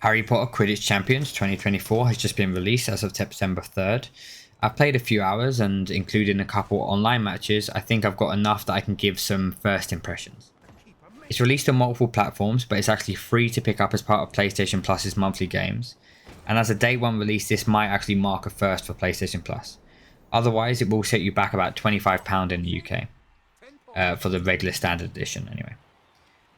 Harry Potter Quidditch Champions 2024 has just been released as of September 3rd. I've played a few hours and including a couple online matches, I think I've got enough that I can give some first impressions. It's released on multiple platforms, but it's actually free to pick up as part of PlayStation Plus's monthly games. And as a day one release, this might actually mark a first for PlayStation Plus. Otherwise, it will set you back about £25 in the UK. For the regular standard edition anyway.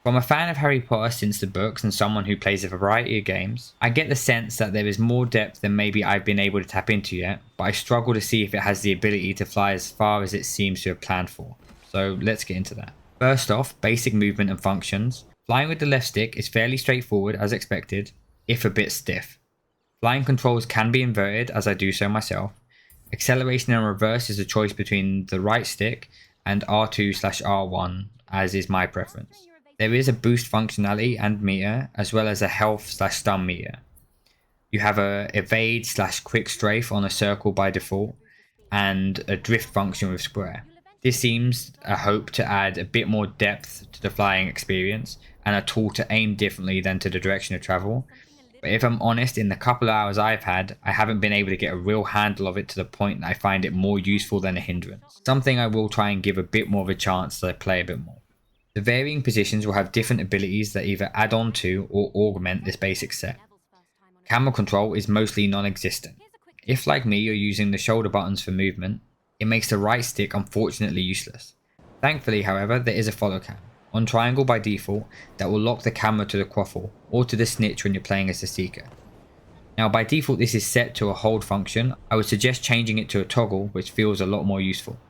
From a fan of Harry Potter since the books and someone who plays a variety of games, I get the sense that there is more depth than maybe I've been able to tap into yet, but I struggle to see if it has the ability to fly as far as it seems to have planned for. So let's get into that. First off, basic movement and functions. Flying with the left stick is fairly straightforward as expected, if a bit stiff. Flying controls can be inverted as I do so myself. Acceleration and reverse is a choice between the right stick and R2/R1 as is my preference. There is a boost functionality and meter, as well as a health/stun meter. You have a evade/quick strafe on a circle by default, and a drift function with square. This seems a hope to add a bit more depth to the flying experience, and a tool to aim differently than to the direction of travel. But if I'm honest, in the couple of hours I've had, I haven't been able to get a real handle of it to the point that I find it more useful than a hindrance. Something I will try and give a bit more of a chance as I play a bit more. The varying positions will have different abilities that either add on to or augment this basic set. Camera control is mostly non-existent. If like me you're using the shoulder buttons for movement, it makes the right stick unfortunately useless. Thankfully however, there is a follow cam, on triangle by default, that will lock the camera to the quaffle or to the snitch when you're playing as the seeker. Now by default this is set to a hold function. I would suggest changing it to a toggle, which feels a lot more useful.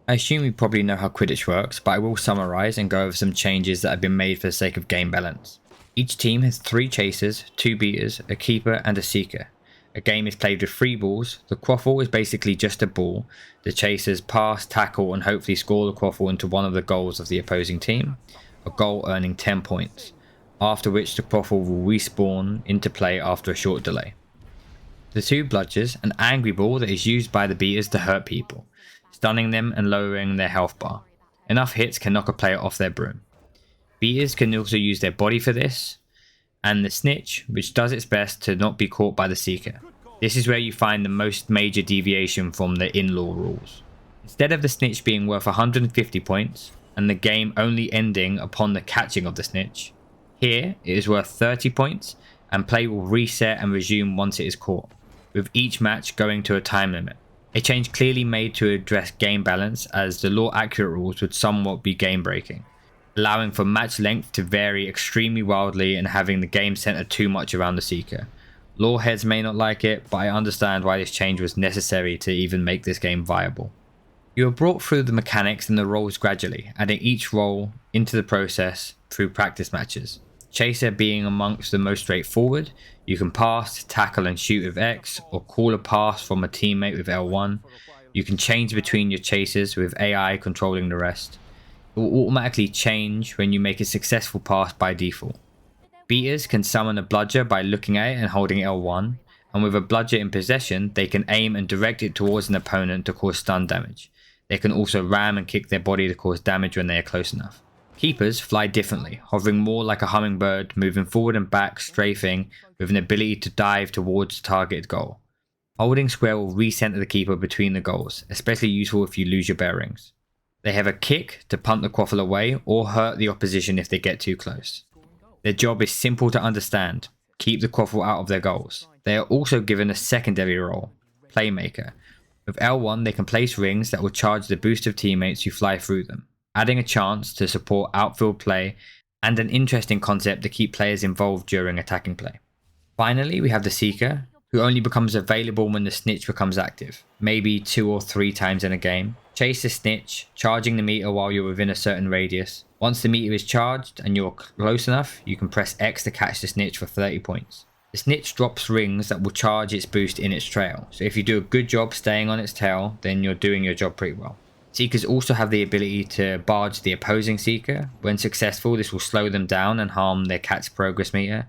I assume you probably know how Quidditch works, but I will summarise and go over some changes that have been made for the sake of game balance. Each team has 3 chasers, 2 beaters, a keeper and a seeker. A game is played with 3 balls. The quaffle is basically just a ball. The chasers pass, tackle and hopefully score the quaffle into one of the goals of the opposing team, a goal earning 10 points, after which the quaffle will respawn into play after a short delay. The 2 bludgers, an angry ball that is used by the beaters to hurt people, stunning them and lowering their health bar. Enough hits can knock a player off their broom. Beaters can also use their body for this, and the snitch, which does its best to not be caught by the seeker. This is where you find the most major deviation from the in-law rules. Instead of the snitch being worth 150 points, and the game only ending upon the catching of the snitch, here it is worth 30 points, and play will reset and resume once it is caught, with each match going to a time limit. A change clearly made to address game balance, as the law accurate rules would somewhat be game breaking, allowing for match length to vary extremely wildly and having the game center too much around the seeker. Law heads may not like it, but I understand why this change was necessary to even make this game viable. You are brought through the mechanics and the roles gradually, adding each role into the process through practice matches. Chaser being amongst the most straightforward. You can pass, tackle and shoot with X, or call a pass from a teammate with L1. You can change between your chasers with AI controlling the rest. It will automatically change when you make a successful pass by default. Beaters can summon a bludger by looking at it and holding L1, and with a bludger in possession, they can aim and direct it towards an opponent to cause stun damage. They can also ram and kick their body to cause damage when they are close enough. Keepers fly differently, hovering more like a hummingbird, moving forward and back, strafing, with an ability to dive towards the targeted goal. Holding square will recenter the keeper between the goals, especially useful if you lose your bearings. They have a kick to punt the quaffle away or hurt the opposition if they get too close. Their job is simple to understand: keep the quaffle out of their goals. They are also given a secondary role, playmaker. With L1 they can place rings that will charge the boost of teammates who fly through them, adding a chance to support outfield play and an interesting concept to keep players involved during attacking play. Finally, we have the Seeker, who only becomes available when the Snitch becomes active, maybe 2 or 3 times in a game. Chase the Snitch, charging the meter while you're within a certain radius. Once the meter is charged and you're close enough, you can press X to catch the Snitch for 30 points. The Snitch drops rings that will charge its boost in its trail, so if you do a good job staying on its tail, then you're doing your job pretty well. Seekers also have the ability to barge the opposing Seeker. When successful, this will slow them down and harm their catch progress meter.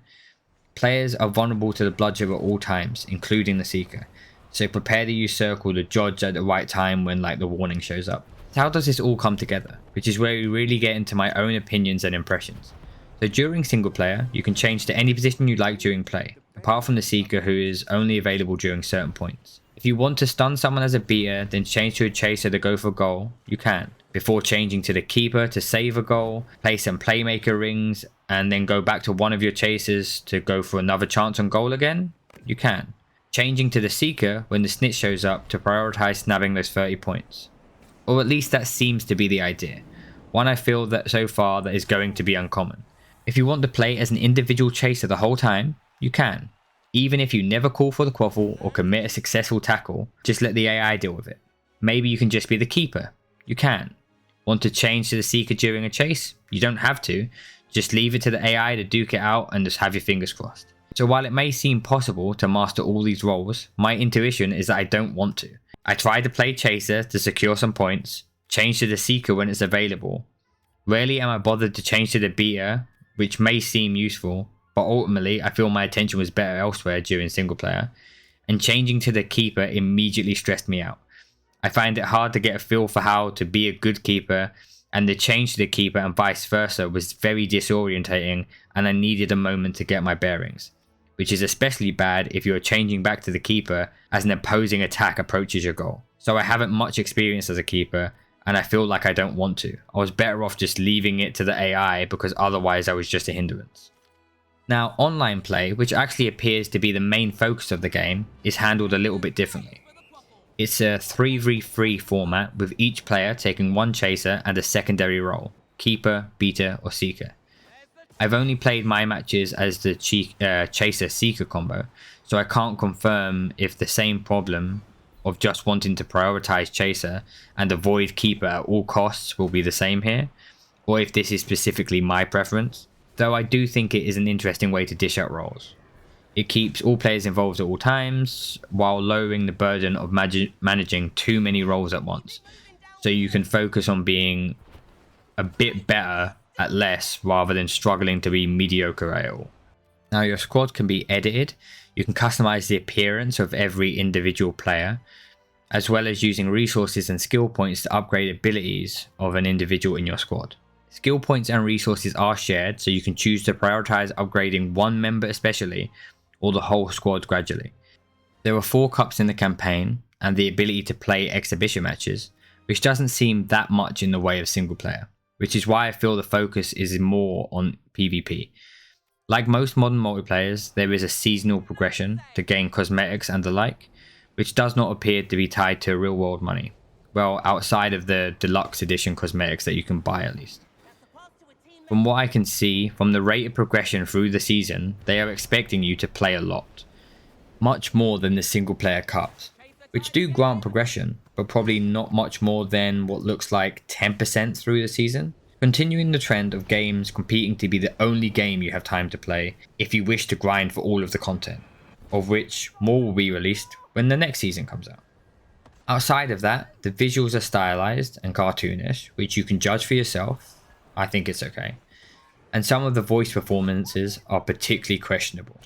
Players are vulnerable to the bludger at all times, including the Seeker, so prepare to use Circle to dodge at the right time when the warning shows up. So how does this all come together? Which is where we really get into my own opinions and impressions. So during single player, you can change to any position you like during play, apart from the Seeker, who is only available during certain points. If you want to stun someone as a beater, then change to a chaser to go for goal, you can. Before changing to the keeper to save a goal, play some playmaker rings, and then go back to one of your chasers to go for another chance on goal again, you can. Changing to the Seeker when the snitch shows up to prioritize snapping those 30 points. Or at least that seems to be the idea. One I feel that so far that is going to be uncommon. If you want to play as an individual chaser the whole time, you can. Even if you never call for the quaffle or commit a successful tackle, just let the AI deal with it. Maybe you can just be the keeper. You can. Want to change to the Seeker during a chase? You don't have to. Just leave it to the AI to duke it out and just have your fingers crossed. So while it may seem possible to master all these roles, my intuition is that I don't want to. I try to play chaser to secure some points, change to the Seeker when it's available. Rarely am I bothered to change to the beater, which may seem useful, but ultimately I feel my attention was better elsewhere during single player, and changing to the keeper immediately stressed me out. I find it hard to get a feel for how to be a good keeper, and the change to the keeper and vice versa was very disorientating, and I needed a moment to get my bearings, which is especially bad if you're changing back to the keeper as an opposing attack approaches your goal. So I haven't much experience as a keeper, and I feel like I don't want to. I was better off just leaving it to the AI because otherwise I was just a hindrance. Now, online play, which actually appears to be the main focus of the game, is handled a little bit differently. It's a 3v3 format with each player taking one chaser and a secondary role, keeper, beater or seeker. I've only played my matches as the chaser-seeker combo, so I can't confirm if the same problem of just wanting to prioritize chaser and avoid keeper at all costs will be the same here, or if this is specifically my preference, though I do think it is an interesting way to dish out roles. It keeps all players involved at all times, while lowering the burden of managing too many roles at once, so you can focus on being a bit better at less rather than struggling to be mediocre at all. Now your squad can be edited. You can customize the appearance of every individual player, as well as using resources and skill points to upgrade abilities of an individual in your squad. Skill points and resources are shared, so you can choose to prioritize upgrading one member especially, or the whole squad gradually. There are 4 cups in the campaign, and the ability to play exhibition matches, which doesn't seem that much in the way of single player, which is why I feel the focus is more on PvP. Like most modern multiplayers, there is a seasonal progression to gain cosmetics and the like, which does not appear to be tied to real world money. Well, outside of the deluxe edition cosmetics that you can buy at least. From what I can see, from the rate of progression through the season, they are expecting you to play a lot. Much more than the single player cups, which do grant progression, but probably not much more than what looks like 10% through the season. Continuing the trend of games competing to be the only game you have time to play if you wish to grind for all of the content, of which more will be released when the next season comes out. Outside of that, the visuals are stylized and cartoonish, which you can judge for yourself. I think it's okay. And some of the voice performances are particularly questionable.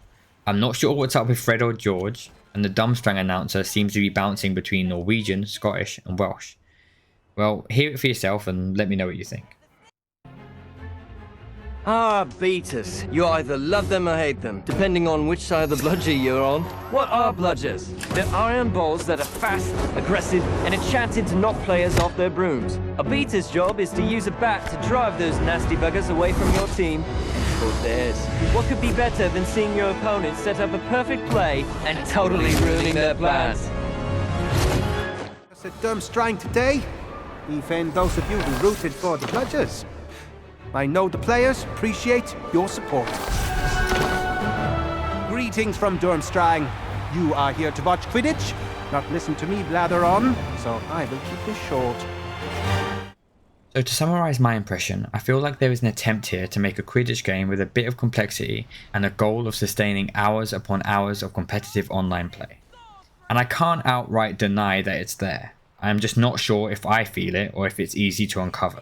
I'm not sure what's up with Fred or George, and the Dumbstrang announcer seems to be bouncing between Norwegian, Scottish and Welsh. Well, hear it for yourself and let me know what you think. Ah, beaters. You either love them or hate them, depending on which side of the bludger you're on. What are bludgers? They're iron balls that are fast, aggressive, and enchanted to knock players off their brooms. A beater's job is to use a bat to drive those nasty buggers away from your team or theirs. What could be better than seeing your opponent set up a perfect play and totally ruining their plans? At Durmstrang today, even those of you who rooted for the bludgers. I know the players appreciate your support. Greetings from Durmstrang. You are here to watch Quidditch, not listen to me blather on, so I will keep this short. So to summarise my impression, I feel like there is an attempt here to make a Quidditch game with a bit of complexity and a goal of sustaining hours upon hours of competitive online play. And I can't outright deny that it's there. I am just not sure if I feel it or if it's easy to uncover.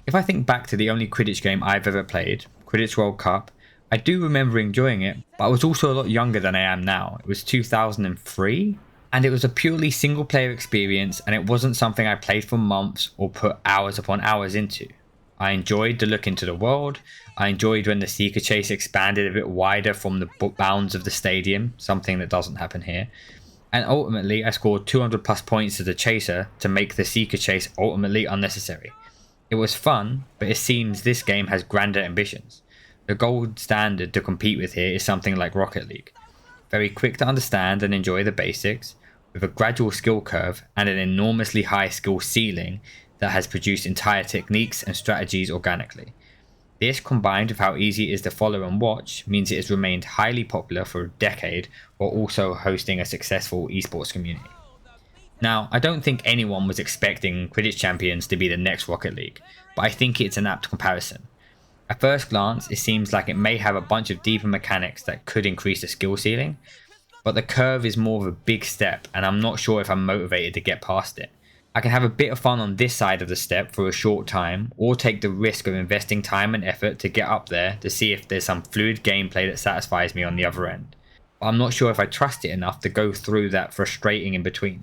If I think back to the only Quidditch game I've ever played, Quidditch World Cup, I do remember enjoying it, but I was also a lot younger than I am now. It was 2003, and it was a purely single player experience, and it wasn't something I played for months or put hours upon hours into. I enjoyed the look into the world. I enjoyed when the Seeker Chase expanded a bit wider from the bounds of the stadium, something that doesn't happen here. And ultimately, I scored 200 plus points as a chaser to make the Seeker Chase ultimately unnecessary. It was fun, but it seems this game has grander ambitions. The gold standard to compete with here is something like Rocket League. Very quick to understand and enjoy the basics, with a gradual skill curve and an enormously high skill ceiling that has produced entire techniques and strategies organically. This, combined with how easy it is to follow and watch, means it has remained highly popular for a decade while also hosting a successful esports community. Now, I don't think anyone was expecting Quidditch Champions to be the next Rocket League, but I think it's an apt comparison. At first glance, it seems like it may have a bunch of deeper mechanics that could increase the skill ceiling, but the curve is more of a big step and I'm not sure if I'm motivated to get past it. I can have a bit of fun on this side of the step for a short time, or take the risk of investing time and effort to get up there to see if there's some fluid gameplay that satisfies me on the other end. But I'm not sure if I trust it enough to go through that frustrating in between.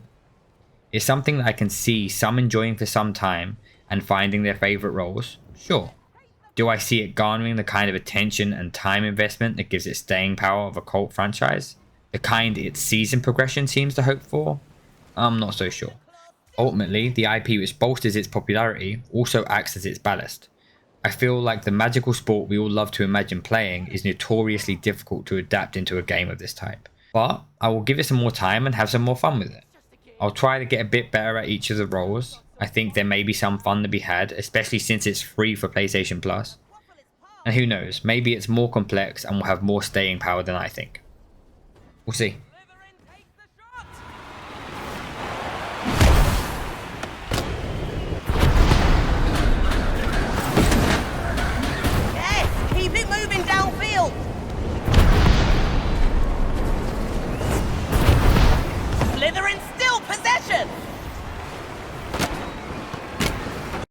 It's something that I can see some enjoying for some time and finding their favourite roles, sure. Do I see it garnering the kind of attention and time investment that gives it staying power of a cult franchise? The kind its season progression seems to hope for? I'm not so sure. Ultimately, the IP which bolsters its popularity also acts as its ballast. I feel like the magical sport we all love to imagine playing is notoriously difficult to adapt into a game of this type. But I will give it some more time and have some more fun with it. I'll try to get a bit better at each of the roles. I think there may be some fun to be had, especially since it's free for PlayStation Plus. And who knows, maybe it's more complex and will have more staying power than I think. We'll see. Yes, keep it moving, Delph.